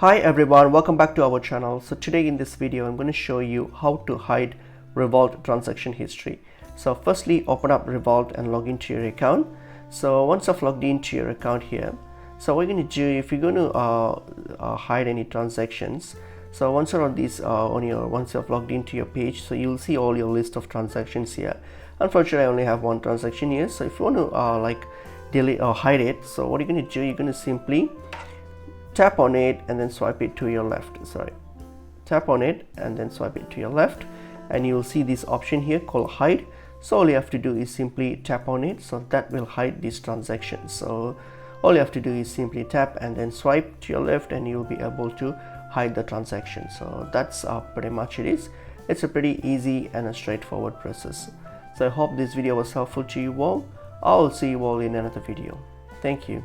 Hi everyone, welcome back to our channel. So today in this video I'm going to show you how to hide Revolut transaction history. So firstly, open up Revolut and log into your account. So once I've logged into your account here, so what you're going to do, if you're going to hide any transactions, so once you're on this once you've logged into your page, so you'll see all your list of transactions here. Unfortunately, I only have one transaction here. So if you want to delete or hide it, so what you're going to do, you're going to simply tap on it and then swipe it to your left. Tap on it and then swipe it to your left, and you will see this option here called hide. So all you have to do is simply tap on it, so that will hide these transactions. So all you have to do is simply tap and then swipe to your left, and you'll be able to hide the transaction. So that's pretty much it is. It's a pretty easy and a straightforward process. So I hope this video was helpful to you all. I'll see you all in another video. Thank you.